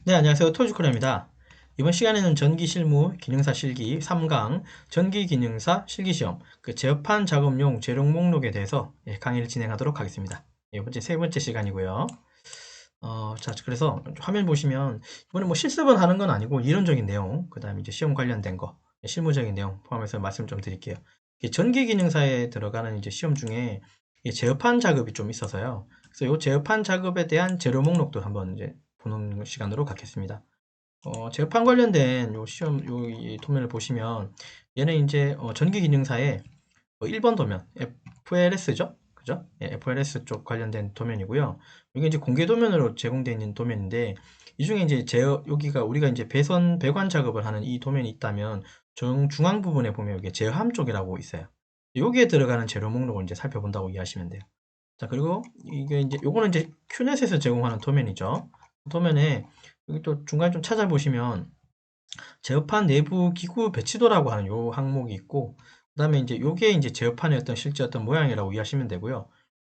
네, 안녕하세요. 토지코리아입니다. 이번 시간에는 전기실무 기능사 실기 3강 전기기능사 실기시험 제어판 작업용 재룡 목록에 대해서 강의를 진행하도록 하겠습니다. 이번째 세 번째 시간이고요. 자, 그래서 화면 보시면 이번에 뭐 실습은 하는 건 아니고 이론적인 내용, 그 다음에 이제 시험 관련된 거, 실무적인 내용 포함해서 말씀 좀 드릴게요. 전기기능사에 들어가는 이제 시험 중에 제어판 작업이 좀 있어서요. 그래서 이 제어판 작업에 대한 재료 목록도 한번 이제 보는 시간으로 갖겠습니다. 재판 관련된 요 시험 이 도면을 보시면 얘는 이제 전기 기능사의 1번 도면 FLS죠, 그죠? 예, FLS 쪽 관련된 도면이고요. 이게 이제 공개 도면으로 제공되어 있는 도면인데 이 중에 이제 여기가 우리가 이제 배관 작업을 하는 이 도면이 있다면 중앙 부분에 보면 여기 제어함 쪽이라고 있어요. 여기에 들어가는 재료 목록을 이제 살펴본다고 이해하시면 돼요. 자, 그리고 이게 이제 요거는 이제 큐넷에서 제공하는 도면이죠. 도면에 여기 또 중간에 좀 찾아보시면 제어판 내부 기구 배치도라고 하는 요 항목이 있고, 그 다음에 이제 요게 이제 제어판의 어떤 실제 어떤 모양이라고 이해하시면 되고요.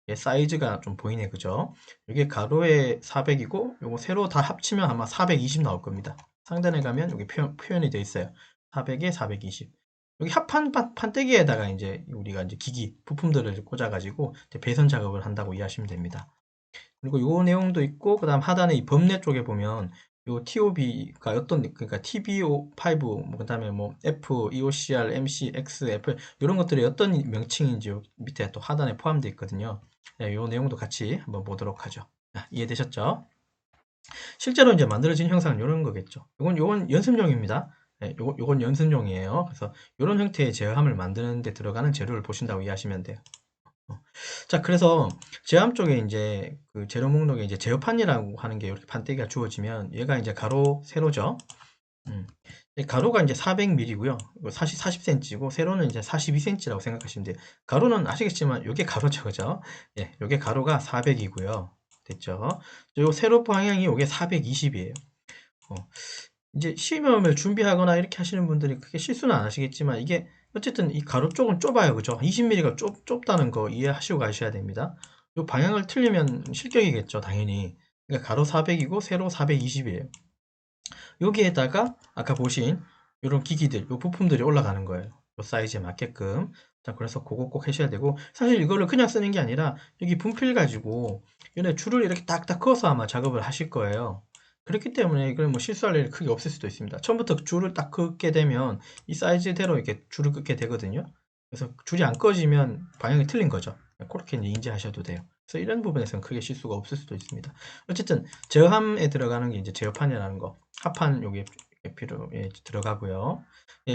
얘 사이즈가 좀 보이네, 그죠? 이게 가로에 400이고, 요거 세로 다 합치면 아마 420 나올 겁니다. 상단에 가면 여기 표현이 되어 있어요. 400에 420. 여기 합판 판때기에다가 이제 우리가 이제 기기 부품들을 꽂아가지고 배선 작업을 한다고 이해하시면 됩니다. 그리고 요 내용도 있고, 그 다음 하단에 이 범례 쪽에 보면 요 TOB가 그러니까 TBO5, 그 다음에 뭐 F, EOCR, MC, X, F 이런 것들이 어떤 명칭인지 요 밑에 또 하단에 포함되어 있거든요. 네, 요 내용도 같이 한번 보도록 하죠. 이해되셨죠? 실제로 이제 만들어진 형상은 이런 거겠죠. 요건 연습용입니다. 네, 요건 연습용이에요. 그래서 이런 형태의 제어함을 만드는 데 들어가는 재료를 보신다고 이해하시면 돼요. 자, 그래서 제함 쪽에 이제 그 재료 목록에 이제 제어판이라고 하는 게 이렇게 판때기가 주어지면 얘가 이제 가로, 세로죠. 음. 가로가 이제 400mm고요. 40cm고 세로는 이제 42cm라고 생각하시면 돼요. 가로는 아시겠지만 이게 가로죠, 그죠? 예, 이게 가로가 400이고요. 됐죠? 요 세로 방향이 이게 420이에요. 이제 시험을 준비하거나 이렇게 하시는 분들이 크게 실수는 안 하시겠지만 이게 어쨌든 이 가로 쪽은 좁아요, 그죠? 20mm가 좁다는 거 이해하시고 가셔야 됩니다. 이 방향을 틀리면 실격이겠죠, 당연히. 그러니까 가로 400이고 세로 420이에요. 여기에다가 아까 보신 이런 기기들, 이 부품들이 올라가는 거예요. 이 사이즈에 맞게끔. 자, 그래서 그거 꼭 하셔야 되고, 사실 이거를 그냥 쓰는 게 아니라 여기 분필 가지고 얘네 줄을 이렇게 딱딱 그어서 아마 작업을 하실 거예요. 그렇기 때문에 이걸 뭐 실수할 일이 크게 없을 수도 있습니다. 처음부터 줄을 딱 긋게 되면 이 사이즈대로 이렇게 줄을 긋게 되거든요. 그래서 줄이 안 꺼지면 방향이 틀린 거죠. 그렇게 이제 인지하셔도 돼요. 그래서 이런 부분에서는 크게 실수가 없을 수도 있습니다. 어쨌든 제어함에 들어가는 게 이제 제어판이라는 거. 합판 여기 필요 들어가고요.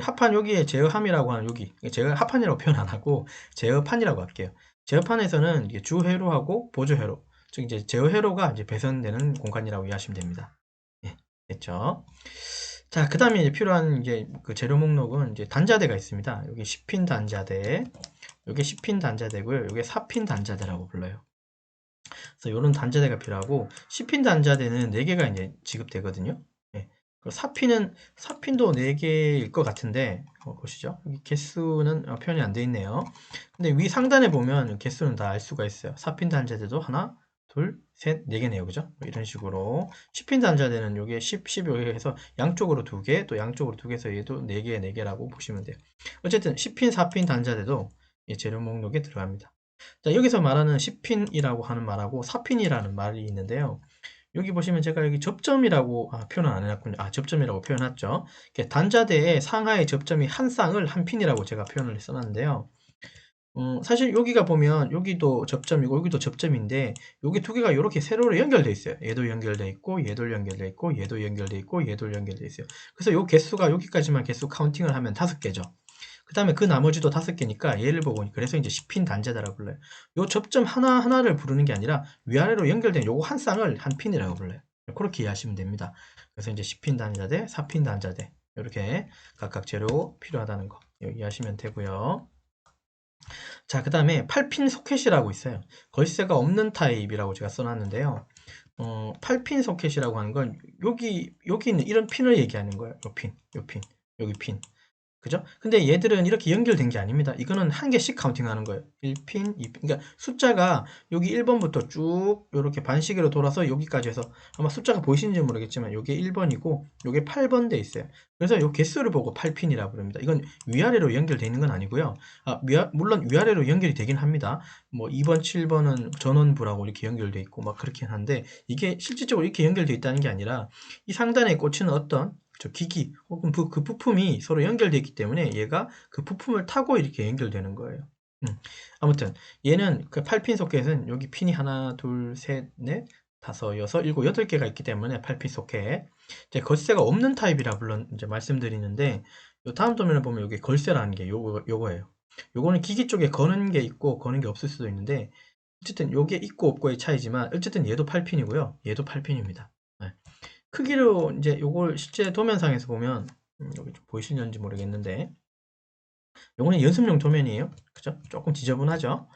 합판 여기에 제어함이라고 하는 여기 제가 합판이라고 표현 안 하고 제어판이라고 할게요. 제어판에서는 이게 주 회로하고 보조 회로, 즉 이제 제어 회로가 이제 배선되는 공간이라고 이해하시면 됩니다. 예, 됐죠? 자, 그 다음에 이제 필요한 이제 그 재료 목록은 이제 단자대가 있습니다. 여기 10핀 단자대, 여기 10핀 단자대고요. 여기 4핀 단자대라고 불러요. 그래서 이런 단자대가 필요하고 10핀 단자대는 4개가 이제 지급되거든요. 예. 사핀도 4개일 것 같은데 보시죠. 여기 개수는 표현이 안 되어 있네요. 근데 위 상단에 보면 개수는 다 알 수가 있어요. 사핀 단자대도 하나, 둘, 셋, 4개네요. 그죠? 뭐 이런 식으로 10핀 단자대는 요게 10 여기 해서 양쪽으로 2개, 또 양쪽으로 2개 해서 얘도 4개, 4개라고 보시면 돼요. 어쨌든 10핀, 4핀 단자대도 재료 목록에 들어갑니다. 자, 여기서 말하는 10핀이라고 하는 말하고 4핀이라는 말이 있는데요. 여기 보시면 제가 여기 접점이라고 표현을 안 해놨군요. 접점이라고 표현했죠. 단자대의 상하의 접점이 한 쌍을 한 핀이라고 제가 표현을 써놨는데요. 사실 여기가 보면 여기도 접점이고 여기도 접점인데 여기 두 개가 이렇게 세로로 연결되어 있어요. 얘도 연결되어 있고 얘도 연결되어 있고 얘도 연결되어 있고 얘도 연결되어 있어요. 그래서 요 개수가 여기까지만 개수 카운팅을 하면 5개죠. 그 다음에 그 나머지도 5개니까 얘를 보고 그래서 이제 10핀 단자다라고 불러요. 요 접점 하나하나를 부르는 게 아니라 위아래로 연결된 요거 한 쌍을 한 핀이라고 불러요. 그렇게 이해하시면 됩니다. 그래서 이제 10핀 단자대, 4핀 단자대 이렇게 각각 재료 필요하다는 거 이해하시면 되고요. 자, 그 다음에 8핀 소켓이라고 있어요. 걸쇠가 없는 타입이라고 제가 써놨는데요. 8핀 소켓이라고 하는 건 여기 있는 이런 핀을 얘기하는 거예요. 요 핀, 여기 핀. 그죠? 근데 얘들은 이렇게 연결된 게 아닙니다. 이거는 한 개씩 카운팅하는 거예요. 1핀, 2핀. 그러니까 숫자가 여기 1번부터 쭉 이렇게 반시계로 돌아서 여기까지 해서 아마 숫자가 보이시는지 모르겠지만 이게 1번이고 이게 8번 돼 있어요. 그래서 이 개수를 보고 8핀이라고 부릅니다. 이건 위아래로 연결되어 있는 건 아니고요. 물론 위아래로 연결이 되긴 합니다. 뭐 2번, 7번은 전원부라고 이렇게 연결되어 있고 막 그렇긴 한데 이게 실질적으로 이렇게 연결되어 있다는 게 아니라 이 상단에 꽂히는 어떤 기기 혹은 그 부품이 서로 연결되어 있기 때문에 얘가 그 부품을 타고 이렇게 연결되는 거예요. 아무튼 얘는 그 8핀 소켓은 여기 핀이 하나, 둘, 셋, 넷, 다섯, 여섯, 일곱, 여덟 개가 있기 때문에 8핀 소켓. 이제 걸쇠가 없는 타입이라 물론 이제 말씀드리는데 요 다음 도면을 보면 여기 걸쇠라는 게 요거예요. 요거는 기기 쪽에 거는 게 있고 거는 게 없을 수도 있는데 어쨌든 요게 있고 없고의 차이지만 어쨌든 얘도 8핀이고요. 얘도 8핀입니다. 크기로 이제 요걸 실제 도면상에서 보면 여기 좀 보이시는지 모르겠는데 요거는 연습용 도면이에요. 그죠? 조금 지저분하죠?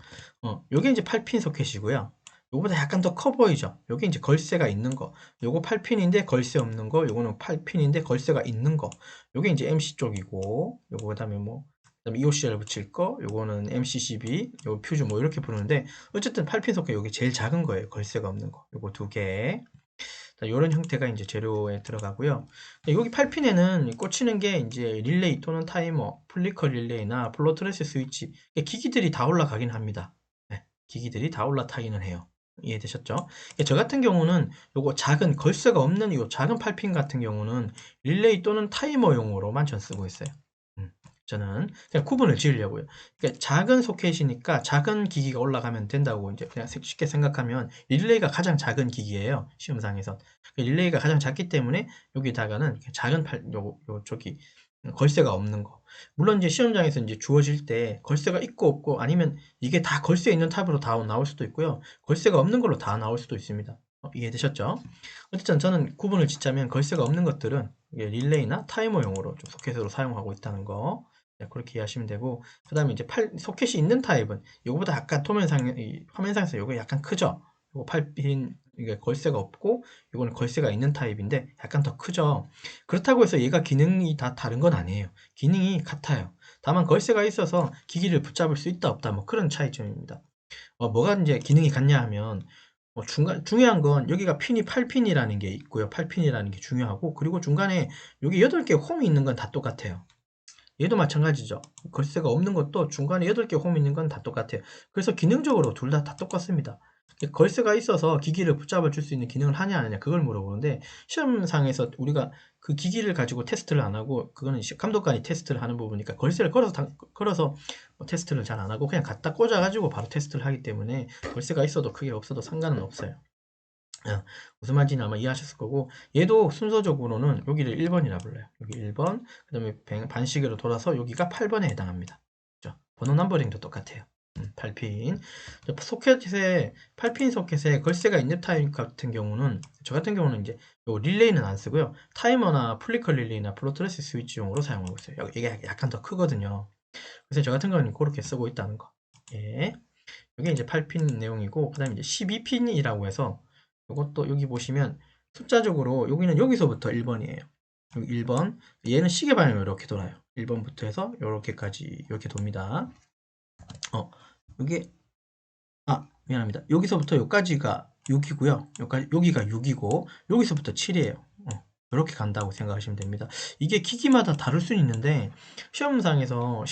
요게 이제 8핀 소켓이고요. 요거보다 약간 더 커 보이죠? 요게 이제 걸쇠가 있는 거. 요거 8핀인데 걸쇠 없는 거. 요거는 8핀인데 걸쇠가 있는 거. 요게 이제 MC 쪽이고, 요거 그다음에 그다음에 EOCR 붙일 거. 요거는 MCCB, 요거 퓨즈 뭐 이렇게 부르는데 어쨌든 8핀 소켓 요게 제일 작은 거예요. 걸쇠가 없는 거. 요거 두 개. 이런 형태가 이제 재료에 들어가고요. 여기 8핀에는 꽂히는 게 이제 릴레이 또는 타이머, 플리커 릴레이나 플로 트레스 스위치 기기들이 다 올라가긴 합니다. 네, 기기들이 다 올라타기는 해요. 이해되셨죠? 저 같은 경우는 요거 작은 걸쇠가 없는 이 작은 8핀 같은 경우는 릴레이 또는 타이머용으로만 전 쓰고 있어요. 저는 그냥 구분을 지으려고요. 그러니까 작은 소켓이니까 작은 기기가 올라가면 된다고 이제 그냥 쉽게 생각하면 릴레이가 가장 작은 기기예요. 시험상에서. 릴레이가 가장 작기 때문에 여기다가는 작은 저기 걸쇠가 없는 거. 물론 이제 시험장에서 이제 주어질 때 걸쇠가 있고 없고 아니면 이게 다 걸쇠 있는 탑으로 다 나올 수도 있고요. 걸쇠가 없는 걸로 다 나올 수도 있습니다. 이해되셨죠? 어쨌든 저는 구분을 짓자면 걸쇠가 없는 것들은 릴레이나 타이머용으로 좀 소켓으로 사용하고 있다는 거. 그렇게 이해하시면 되고 그 다음에 이제 소켓이 있는 타입은 이거보다 아까 화면상에서 이거 약간 크죠. 이거 8핀 이게 걸쇠가 없고 이거는 걸쇠가 있는 타입인데 약간 더 크죠. 그렇다고 해서 얘가 기능이 다 다른 건 아니에요. 기능이 같아요. 다만 걸쇠가 있어서 기기를 붙잡을 수 있다 없다 뭐 그런 차이점입니다. 뭐가 이제 기능이 같냐 하면 중요한 건 여기가 핀이 8핀이라는 게 있고요. 8핀이라는 게 중요하고 그리고 중간에 여기 8개 홈이 있는 건 다 똑같아요. 얘도 마찬가지죠. 걸쇠가 없는 것도 중간에 8개 홈 있는 건 다 똑같아요. 그래서 기능적으로 둘 다 똑같습니다. 걸쇠가 있어서 기기를 붙잡아 줄 수 있는 기능을 하냐 안 하냐 그걸 물어보는데 시험상에서 우리가 그 기기를 가지고 테스트를 안 하고 그거는 감독관이 테스트를 하는 부분이니까 걸쇠를 걸어서 테스트를 잘 안 하고 그냥 갖다 꽂아 가지고 바로 테스트를 하기 때문에 걸쇠가 있어도 크게 없어도 상관은 없어요. 무슨 말인지 아마 이해하셨을 거고 얘도 순서적으로는 여기를 1번이라 불러요. 여기 1번 그 다음에 반시계로 돌아서 여기가 8번에 해당합니다. 그렇죠? 번호 넘버링도 똑같아요. 8핀 소켓에 8핀 소켓에 걸쇠가 있는 타입 같은 경우는 저 같은 경우는 이제 요 릴레이는 안 쓰고요. 타이머나 플리커 릴레이나 플로트레스 스위치용으로 사용하고 있어요. 이게 약간 더 크거든요. 그래서 저 같은 경우는 그렇게 쓰고 있다는 거. 예. 이게 이제 8핀 내용이고 그다음에 이제 12핀이라고 해서 이것도 여기 보시면 숫자적으로 여기는 여기서부터 1번이에요. 여기 1번. 얘는 시계 방향으로 이렇게 돌아요. 1번부터 해서 이렇게까지 이렇게 돕니다. 여기 미안합니다. 여기서부터 여기까지가 6이고요. 여기가 6이고 여기서부터 7이에요. 이렇게 간다고 생각하시면 됩니다. 이게 기기마다 다를 수 있는데 시험장에서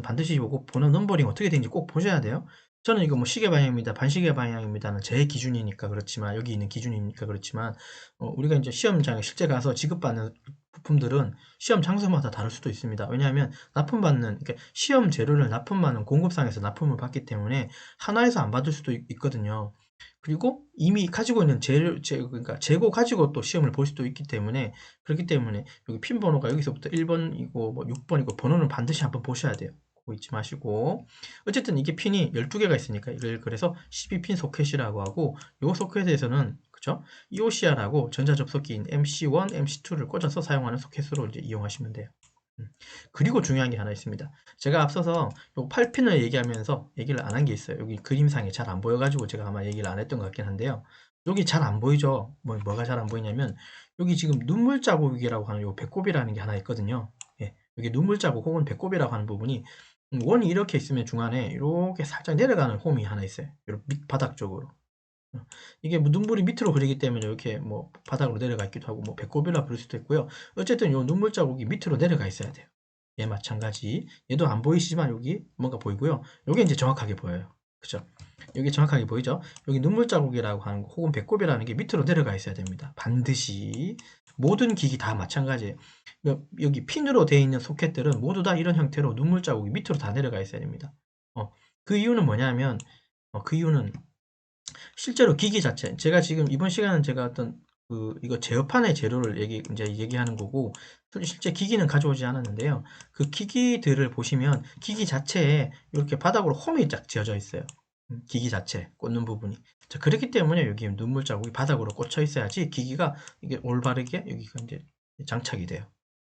반드시 보고 번호 넘버링 어떻게 되는지 꼭 보셔야 돼요. 저는 이거 뭐 시계 방향입니다. 반시계 방향입니다는 제 기준이니까 그렇지만 여기 있는 기준이니까 그렇지만 우리가 이제 시험장에 실제 가서 지급받는 부품들은 시험 장소마다 다를 수도 있습니다. 왜냐하면 그러니까 시험 재료를 납품하는 공급상에서 납품을 받기 때문에 하나에서 안 받을 수도 있거든요. 그리고 이미 가지고 있는 그러니까 재고 가지고 또 시험을 볼 수도 있기 때문에 그렇기 때문에 여기 핀 번호가 여기서부터 1번이고 뭐 6번이고 번호는 반드시 한번 보셔야 돼요. 그거 잊지 마시고 어쨌든 이게 핀이 12개가 있으니까 이걸 그래서 12핀 소켓이라고 하고 이 소켓에서는 그쵸? EOCR하고 전자접속기인 MC1, MC2를 꽂아서 사용하는 소켓으로 이제 이용하시면 돼요. 그리고 중요한 게 하나 있습니다. 제가 앞서서 요 8핀을 얘기하면서 얘기를 안 한 게 있어요. 여기 그림상에 잘 안 보여가지고 제가 아마 얘기를 안 했던 것 같긴 한데요. 여기 잘 안 보이죠? 뭐가 잘 안 보이냐면 여기 지금 눈물 자국이라고 하는 요 배꼽이라는 게 하나 있거든요. 예, 여기 눈물 자국 혹은 배꼽이라고 하는 부분이 원이 이렇게 있으면 중간에 이렇게 살짝 내려가는 홈이 하나 있어요. 요 밑바닥 쪽으로. 이게 뭐 눈물이 밑으로 흐르기 때문에 이렇게 뭐 바닥으로 내려가 있기도 하고 뭐 배꼽이라 부를 수도 있고요. 어쨌든 요 눈물 자국이 밑으로 내려가 있어야 돼요. 얘 마찬가지. 얘도 안 보이시지만 여기 뭔가 보이고요. 요게 이제 정확하게 보여요. 그죠? 여기 정확하게 보이죠? 여기 눈물 자국이라고 하는 거 혹은 배꼽이라는 게 밑으로 내려가 있어야 됩니다. 반드시 모든 기기 다 마찬가지예요. 여기 핀으로 되어 있는 소켓들은 모두 다 이런 형태로 눈물 자국이 밑으로 다 내려가 있어야 됩니다. 그 이유는 뭐냐면 그 이유는 실제로 기기 자체 제가 지금 이번 시간은 제가 어떤 이거 제어판의 재료를 이제 얘기하는 거고 실제 기기는 가져오지 않았는데요. 그 기기들을 보시면 기기 자체에 이렇게 바닥으로 홈이 쫙 지어져 있어요. 기기 자체 꽂는 부분이. 자, 그렇기 때문에 여기 눈물 자국이 바닥으로 꽂혀 있어야지 기기가 이게 올바르게 여기가 이제 장착이 돼요.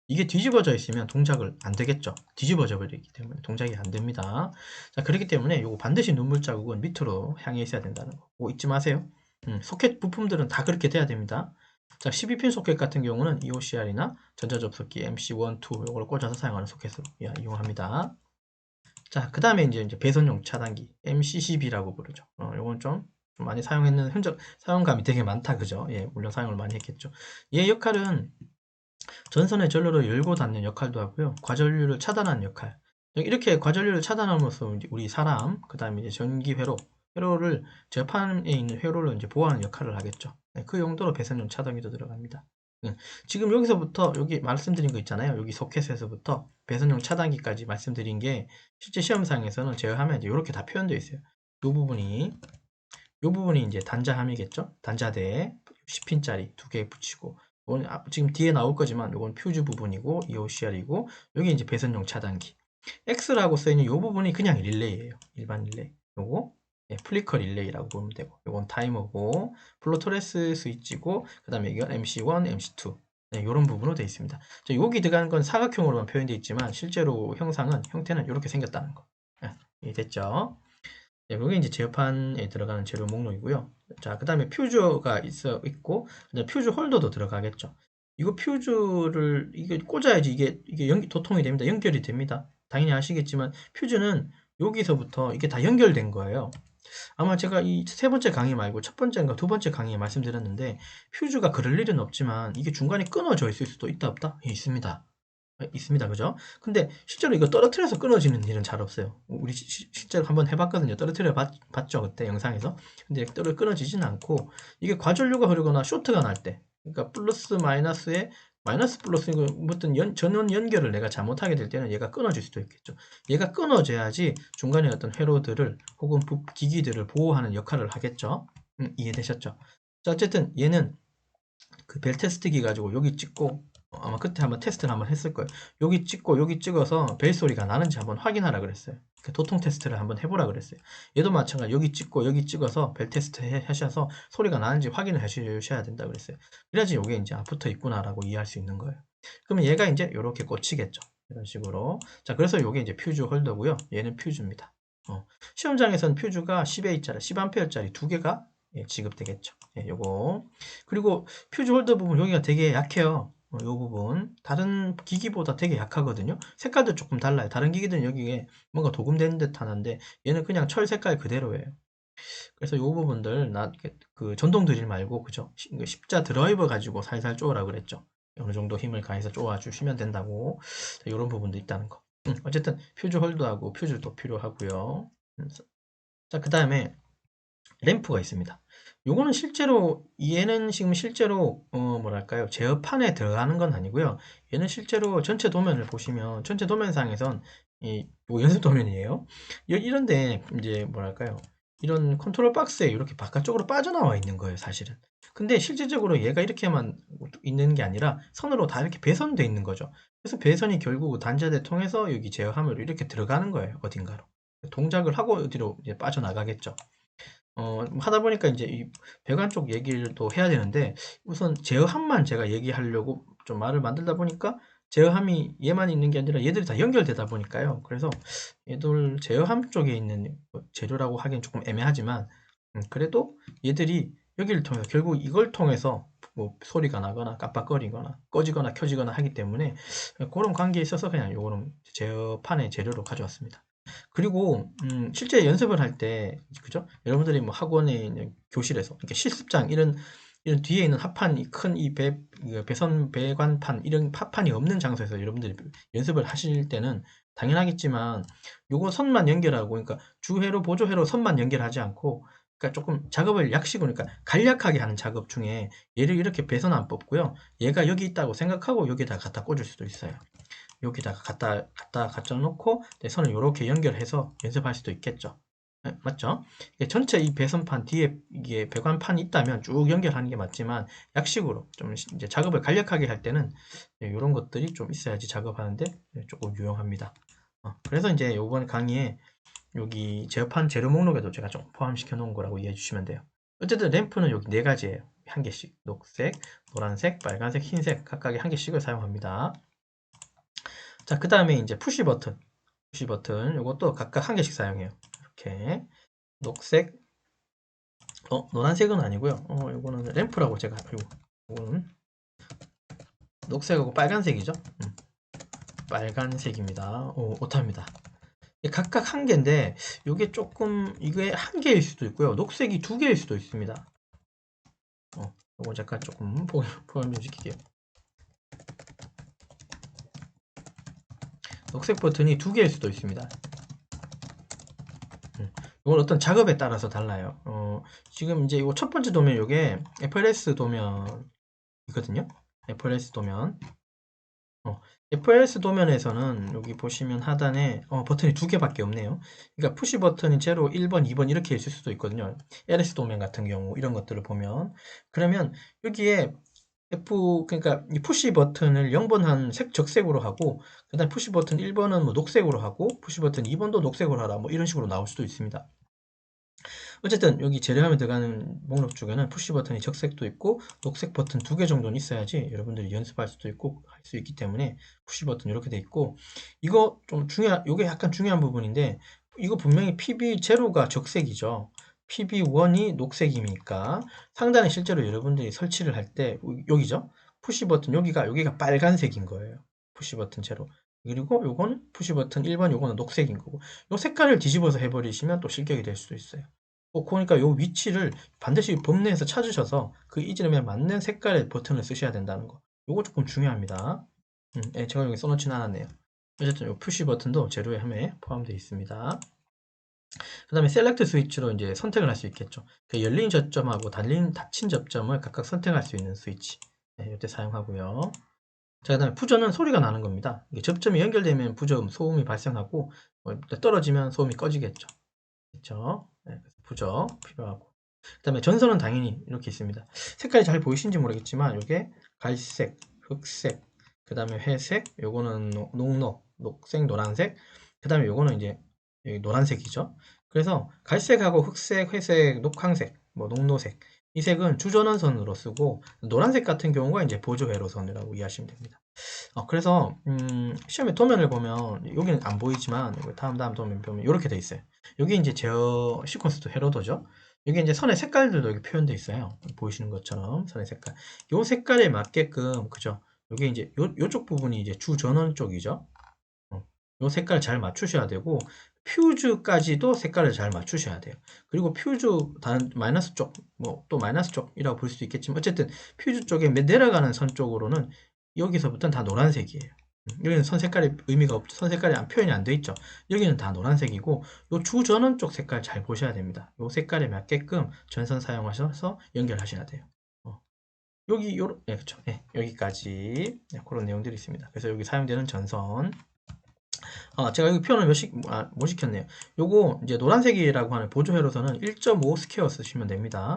이게 뒤집어져 있으면 동작을 안 되겠죠. 뒤집어져 버리기 때문에 동작이 안 됩니다. 자, 그렇기 때문에 요거 반드시 눈물 자국은 밑으로 향해 있어야 된다는 거. 그거 잊지 마세요. 소켓 부품들은 다 그렇게 돼야 됩니다. 자, 12핀 소켓 같은 경우는 EOCR이나 전자접속기 MC1, 2 요걸 꽂아서 사용하는 소켓으로 이용합니다. 자, 그 다음에 이제 배선용 차단기 MCCB라고 부르죠. 요건 좀 많이 사용했는 사용감이 되게 많다, 그죠? 예, 물론 사용을 많이 했겠죠. 얘 역할은 전선의 전류를 열고 닫는 역할도 하고요. 과전류를 차단하는 역할. 이렇게 과전류를 차단함으로써 우리 사람, 그 다음에 이제 전기 회로를 제어판에 있는 회로를 이제 보호하는 역할을 하겠죠. 네, 그 용도로 배선용 차단기도 들어갑니다. 지금 여기서부터 여기 말씀드린 거 있잖아요. 여기 소켓에서부터 배선용 차단기까지 말씀드린 게 실제 시험상에서는 제어하면 이제 이렇게 다 표현되어 있어요. 이 부분이 이제 단자함이겠죠. 단자대에 10핀짜리 두 개 붙이고 지금 뒤에 나올 거지만 이건 퓨즈 부분이고 EOCR이고 여기 이제 배선용 차단기. X라고 써있는 이 부분이 그냥 릴레이예요. 일반 릴레이. 요거 플리커 릴레이라고 보면 되고 요건 타이머고 플로토레스 스위치고 그 다음에 이건 MC1, MC2 네, 이런 부분으로 되어 있습니다. 여기 들어가는 건 사각형으로만 표현되어 있지만 실제로 형태는 이렇게 생겼다는 거. 네, 됐죠? 네, 그게 이제 제어판에 들어가는 재료 목록이고요. 자, 그 다음에 퓨즈가 있고, 그다음에 퓨즈 홀더도 들어가겠죠. 이거 퓨즈를 이게 꽂아야지 이게 도통이 됩니다. 연결이 됩니다. 당연히 아시겠지만 퓨즈는 여기서부터 이게 다 연결된 거예요. 아마 제가 이 세 번째 강의 말고 첫 번째인가 두 번째 강의에 말씀드렸는데 퓨즈가 그럴 일은 없지만 이게 중간에 끊어져 있을 수도 있다 없다? 예, 있습니다. 있습니다. 그죠? 근데 실제로 이거 떨어뜨려서 끊어지는 일은 잘 없어요. 우리 실제로 한번 해봤거든요. 떨어뜨려 봤죠. 그때 영상에서. 근데 끊어지진 않고 이게 과전류가 흐르거나 쇼트가 날 때, 그러니까 플러스 마이너스에 마이너스 플러스 어떤 전원 연결을 내가 잘못하게 될 때는 얘가 끊어질 수도 있겠죠. 얘가 끊어져야지 중간에 어떤 회로들을 혹은 기기들을 보호하는 역할을 하겠죠. 이해되셨죠? 자, 어쨌든 얘는 그 벨 테스트기 가지고 여기 찍고 아마 그때 한번 테스트를 한번 했을 거예요. 여기 찍고 여기 찍어서 벨 소리가 나는지 한번 확인하라 그랬어요. 그 도통 테스트를 한번 해보라 그랬어요. 얘도 마찬가지 여기 찍고 여기 찍어서 벨 테스트 하셔서 소리가 나는지 확인을 해주셔야 된다 그랬어요. 그래야지 이게 이제 붙어 있구나라고 이해할 수 있는 거예요. 그러면 얘가 이제 이렇게 꽂히겠죠. 이런 식으로. 자, 그래서 이게 이제 퓨즈 홀더고요. 얘는 퓨즈입니다. 시험장에서는 퓨즈가 10A짜리, 10A짜리 두 개가 지급되겠죠. 요거. 그리고 퓨즈 홀더 부분 여기가 되게 약해요. 이 부분 다른 기기보다 되게 약하거든요. 색깔도 조금 달라요. 다른 기기들은 여기에 뭔가 도금된 듯 하는데 얘는 그냥 철 색깔 그대로예요. 그래서 이 부분들 그 전동 드릴 말고 그죠? 십자 드라이버 가지고 살살 쪼으라 그랬죠. 어느 정도 힘을 가해서 쪼아 주시면 된다고. 이런 부분도 있다는 거. 어쨌든 퓨즈 홀더하고 퓨즈도 필요하고요. 자, 그 다음에 램프가 있습니다. 요거는 얘는 지금 실제로 뭐랄까요, 제어판에 들어가는 건 아니고요. 얘는 실제로 전체 도면을 보시면 전체 도면상에선 뭐 연습 도면이에요. 이런데 이제 뭐랄까요, 이런 컨트롤 박스에 이렇게 바깥쪽으로 빠져나와 있는 거예요, 사실은. 근데 실질적으로 얘가 이렇게만 있는 게 아니라 선으로 다 이렇게 배선돼 있는 거죠. 그래서 배선이 결국 단자대 통해서 여기 제어함으로 이렇게 들어가는 거예요, 어딘가로. 동작을 하고 어디로 이제 빠져나가겠죠. 하다 보니까 이제 이 배관 쪽 얘기를 또 해야 되는데 우선 제어함만 제가 얘기하려고 좀 말을 만들다 보니까 제어함이 얘만 있는 게 아니라 얘들이 다 연결되다 보니까요. 그래서 얘들 제어함 쪽에 있는 재료라고 하기엔 조금 애매하지만 그래도 얘들이 여기를 통해서 결국 이걸 통해서 뭐 소리가 나거나 깜빡거리거나 꺼지거나 켜지거나 하기 때문에 그런 관계에 있어서 그냥 요거는 제어판의 재료로 가져왔습니다. 그리고 실제 연습을 할 때 그죠? 여러분들이 뭐 학원에 있는 교실에서 이렇게 실습장 이런 뒤에 있는 합판 큰 이 배선 배관판 이런 합판이 없는 장소에서 여러분들이 연습을 하실 때는 당연하겠지만 요거 선만 연결하고 그러니까 주회로 보조회로 선만 연결하지 않고 그러니까 조금 작업을 약식으로 그러니까 간략하게 하는 작업 중에 얘를 이렇게 배선 안 뽑고요. 얘가 여기 있다고 생각하고 여기다 갖다 꽂을 수도 있어요. 여기다가 갖다 놓고 선을 이렇게 연결해서 연습할 수도 있겠죠. 네, 맞죠? 전체 이 배선판 뒤에 이게 배관판이 있다면 쭉 연결하는 게 맞지만 약식으로 좀 이제 작업을 간략하게 할 때는 이런 것들이 좀 있어야지 작업하는데 조금 유용합니다. 그래서 이제 이번 강의에 여기 제어판 재료 목록에도 제가 좀 포함시켜 놓은 거라고 이해해 주시면 돼요. 어쨌든 램프는 여기 네 가지예요. 한 개씩 녹색, 노란색, 빨간색, 흰색 각각의 한 개씩을 사용합니다. 자, 그 다음에 이제 푸시 버튼 이것도 각각 한 개씩 사용해요. 이렇게 녹색, 노란색은 아니고요. 이거는 램프라고 제가 이거는 녹색하고 빨간색이죠. 빨간색입니다. 오타입니다. 각각 한 개인데 이게 조금 이게 한 개일 수도 있고요. 녹색이 두 개일 수도 있습니다. 이거 잠깐 조금 포함 좀 시킬게요. 녹색 버튼이 두 개일 수도 있습니다. 이건 어떤 작업에 따라서 달라요. 지금 이제 이거 첫 번째 도면 이게 FLS 도면이거든요. FLS 도면. FLS 도면에서는 여기 보시면 하단에 버튼이 두 개밖에 없네요. 그러니까 푸시 버튼이 0, 1번, 2번 이렇게 있을 수도 있거든요. LS 도면 같은 경우 이런 것들을 보면 그러면 여기에 그러니까 이 푸시 버튼을 0번 한 적색으로 하고 그 다음 푸시 버튼 1번은 뭐 녹색으로 하고 푸시 버튼 2번도 녹색으로 하라 뭐 이런 식으로 나올 수도 있습니다. 어쨌든 여기 재료함에 들어가는 목록 중에는 푸시 버튼이 적색도 있고 녹색 버튼 두 개 정도는 있어야지 여러분들이 연습할 수도 있고 할 수 있기 때문에 푸시 버튼 이렇게 돼 있고 이거 좀 이게 약간 중요한 부분인데 이거 분명히 PB0가 적색이죠. PB1이 녹색이니까 상단에 실제로 여러분들이 설치를 할 때 여기죠. 푸시 버튼 여기가 빨간색인 거예요. 푸시 버튼 제로. 그리고 요건 푸시 버튼 1번 요거는 녹색인 거고 요 색깔을 뒤집어서 해버리시면 또 실격이 될 수도 있어요. 그러니까 요 위치를 반드시 범내에서 찾으셔서 그 이름에 맞는 색깔의 버튼을 쓰셔야 된다는 거. 요거 조금 중요합니다. 제가 여기 써놓지는 않았네요. 어쨌든 요 푸시 버튼도 재료의 함에 포함되어 있습니다. 그 다음에 셀렉트 스위치로 이제 선택을 할 수 있겠죠. 그 열린 접점하고 닫힌 접점을 각각 선택할 수 있는 스위치. 이때 사용하고요. 자, 그 다음에 부저는 소리가 나는 겁니다. 이게 접점이 연결되면 소음이 발생하고 떨어지면 소음이 꺼지겠죠. 그렇죠? 부저 필요하고. 그 다음에 전선은 당연히 이렇게 있습니다. 색깔이 잘 보이시는지 모르겠지만 이게 갈색, 흑색, 그 다음에 회색, 요거는 녹색, 노란색, 그 다음에 요거는 이제 노란색이죠. 그래서 갈색하고 흑색, 회색, 녹황색, 뭐 녹노색 이 색은 주전원선으로 쓰고 노란색 같은 경우가 이제 보조회로선이라고 이해하시면 됩니다. 그래서 시험에 도면을 보면 여기는 안 보이지만 다음 도면 보면 이렇게 돼 있어요. 여기 이제 제어 시퀀스도 헤로더죠. 여기 이제 선의 색깔들도 여기 표현되어 있어요. 보이시는 것처럼 선의 색깔. 요 색깔에 맞게끔 그죠? 여기 이제 요쪽 부분이 이제 주전원 쪽이죠. 요 색깔을 잘 맞추셔야 되고 퓨즈까지도 색깔을 잘 맞추셔야 돼요. 그리고 퓨즈 다른 마이너스 쪽, 뭐 또 마이너스 쪽이라고 볼 수도 있겠지만 어쨌든 퓨즈 쪽에 내려가는 선 쪽으로는 여기서부터는 다 노란색이에요. 여기는 선 색깔이 의미가 없죠. 선 색깔이 표현이 안 돼 있죠. 여기는 다 노란색이고 요 주전원 쪽 색깔 잘 보셔야 됩니다. 요 색깔에 맞게끔 전선 사용하셔서 연결하셔야 돼요. 그렇죠. 여기까지 그런 내용들이 있습니다. 그래서 여기 사용되는 전선 제가 여기 표현을 못 시켰네요. 요거 이제 노란색이라고 하는 보조 회로선은 1.5 스퀘어 쓰시면 됩니다.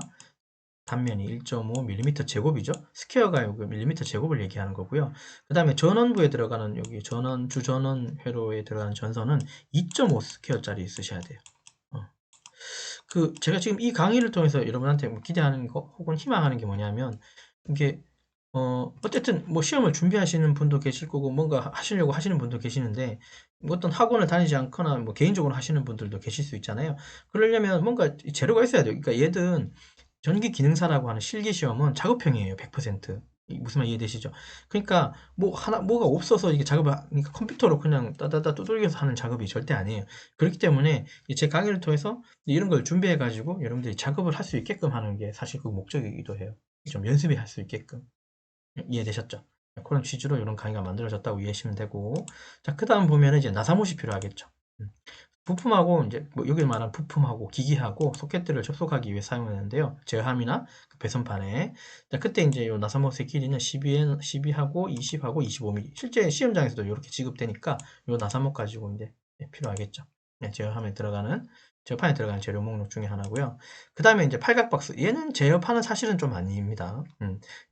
단면이 1.5mm 제곱이죠. 스퀘어가 여기 밀리미터 제곱을 얘기하는 거고요. 그 다음에 전원부에 들어가는 여기 주전원 회로에 들어가는 전선은 2.5 스퀘어짜리 쓰셔야 돼요. 제가 지금 이 강의를 통해서 여러분한테 기대하는 거 혹은 희망하는 게 뭐냐면 이게 어쨌든 뭐 시험을 준비하시는 분도 계실 거고 뭔가 하시려고 하시는 분도 계시는데 뭐 어떤 학원을 다니지 않거나 뭐 개인적으로 하시는 분들도 계실 수 있잖아요. 그러려면 뭔가 재료가 있어야 돼요. 그러니까 얘든 전기 기능사라고 하는 실기 시험은 작업형이에요. 100%. 무슨 말 이해되시죠? 그러니까 뭐가 없어서 이게 그러니까 컴퓨터로 그냥 따다다 두들겨서 하는 작업이 절대 아니에요. 그렇기 때문에 제 강의를 통해서 이런 걸 준비해 가지고 여러분들이 작업을 할 수 있게끔 하는 게 사실 그 목적이기도 해요. 좀 연습이 할 수 있게끔. 이해되셨죠? 그런 취지로 이런 강의가 만들어졌다고 이해하시면 되고, 자, 그 다음 보면 이제 나사못이 필요하겠죠. 부품하고 이제 뭐 여기 말한 부품하고 기기하고 소켓들을 접속하기 위해 사용하는데요. 제어함이나 그 배선판에. 자, 그때 이제 요 나사못의 길이는 12하고 20하고 25mm. 실제 시험장에서도 이렇게 지급되니까 요 나사못 가지고 이제 필요하겠죠. 제어함에 들어가는 제어판에 들어가는 재료 목록 중에 하나고요. 그 다음에 이제 팔각 박스. 얘는 제어판은 사실은 좀 아닙니다.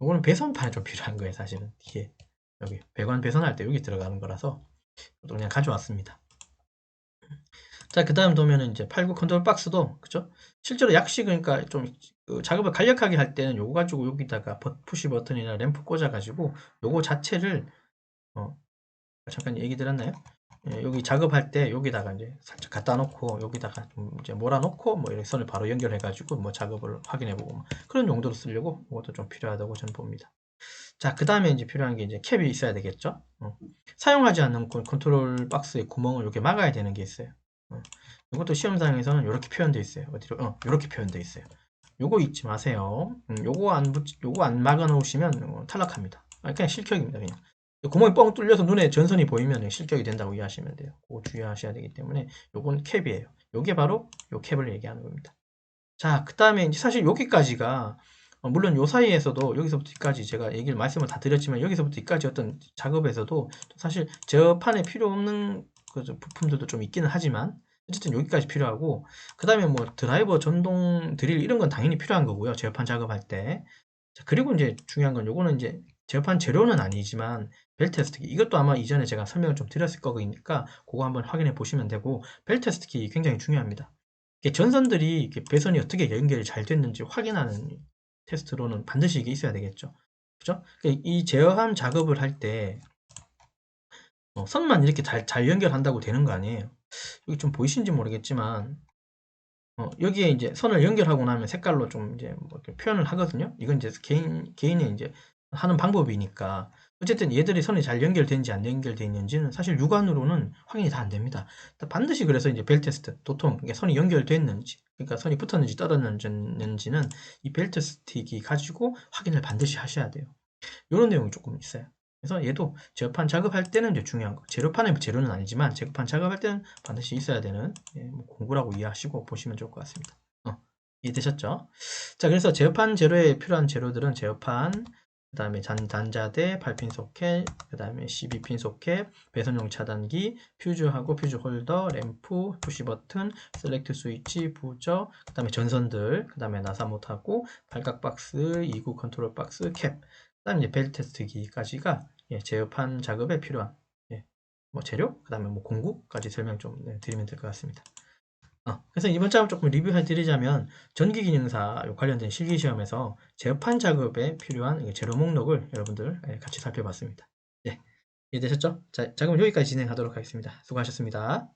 요거는 배선판에 좀 필요한 거예요, 사실은. 이게 여기 배관 배선할 때 여기 들어가는 거라서 또 그냥 가져왔습니다. 자, 그 다음 보면은 이제 89 컨트롤 박스도, 그죠? 실제로 약식, 그러니까 좀 작업을 간략하게 할 때는 요거 가지고 여기다가 푸시 버튼이나 램프 꽂아가지고 요거 자체를, 잠깐 얘기 드렸나요? 예, 여기 작업할 때 여기다가 이제 살짝 갖다 놓고 여기다가 좀 이제 몰아놓고 뭐 이렇게 선을 바로 연결해가지고 뭐 작업을 확인해보고 뭐 그런 용도로 쓰려고 이것도 좀 필요하다고 저는 봅니다. 자, 그 다음에 이제 필요한 게 이제 캡이 있어야 되겠죠? 사용하지 않는 컨트롤 박스의 구멍을 이렇게 막아야 되는 게 있어요. 이것도 시험장에서는 이렇게 표현되어 있어요. 어디로? 이렇게 표현되어 있어요. 요거 잊지 마세요. 요거 안 막아 놓으시면 탈락합니다. 그냥 실격입니다. 그냥. 구멍이 뻥 뚫려서 눈에 전선이 보이면 실격이 된다고 이해하시면 돼요. 그거 주의하셔야 되기 때문에 요건 캡이에요. 요게 바로 요 캡을 얘기하는 겁니다. 자, 그 다음에 이제 사실 여기까지가 물론 요 사이에서도 여기서부터 여기까지 제가 말씀을 다 드렸지만 여기서부터 여기까지 어떤 작업에서도 사실 제어판에 필요 없는 그 부품들도 좀 있기는 하지만 어쨌든 여기까지 필요하고 그 다음에 뭐 드라이버, 전동 드릴 이런 건 당연히 필요한 거고요. 제어판 작업할 때. 자, 그리고 이제 중요한 건 요거는 이제 제어판 재료는 아니지만 벨 테스트기 이것도 아마 이전에 제가 설명을 좀 드렸을 거니까 그거 한번 확인해 보시면 되고 벨 테스트기 굉장히 중요합니다. 전선들이 배선이 어떻게 연결이 잘 됐는지 확인하는 테스트로는 반드시 이게 있어야 되겠죠. 그죠? 이 제어함 작업을 할 때 선만 이렇게 잘 연결한다고 되는 거 아니에요. 여기 좀 보이시는지 모르겠지만 여기에 이제 선을 연결하고 나면 색깔로 좀 이제 뭐 이렇게 표현을 하거든요. 이건 이제 개인의 이제 하는 방법이니까. 어쨌든 얘들이 선이 잘 연결되는지 안 연결되어 있는지는 사실 육안으로는 확인이 다 안 됩니다. 반드시 그래서 이제 벨 테스트, 도통 선이 연결됐는지, 그러니까 선이 붙었는지 떨어졌는지는 이 벨 테스트기 가지고 확인을 반드시 하셔야 돼요. 이런 내용이 조금 있어요. 그래서 얘도 제어판 작업할 때는 이제 중요한 거. 재료판의 재료는 아니지만 제어판 작업할 때는 반드시 있어야 되는 뭐 공구라고 이해하시고 보시면 좋을 것 같습니다. 이해되셨죠? 자, 그래서 제어판 재료에 필요한 재료들은 제어판, 그 다음에 단자대, 8핀 소켓, 그 다음에 12핀 소켓, 배선용 차단기, 퓨즈하고 퓨즈 홀더, 램프, 푸시 버튼, 셀렉트 스위치, 부저, 그 다음에 전선들, 그 다음에 나사못하고 발각 박스, 2구 컨트롤 박스, 캡, 그 다음에 이제 벨 테스트기까지가 제어판 작업에 필요한 뭐 재료, 그 다음에 뭐 공구까지 설명 좀 드리면 될 것 같습니다. 그래서 이번 작업 조금 리뷰해 드리자면 전기기능사 관련된 실기시험에서 제어판 작업에 필요한 재료 목록을 여러분들 같이 살펴봤습니다. 네, 이해되셨죠? 자, 그럼 여기까지 진행하도록 하겠습니다. 수고하셨습니다.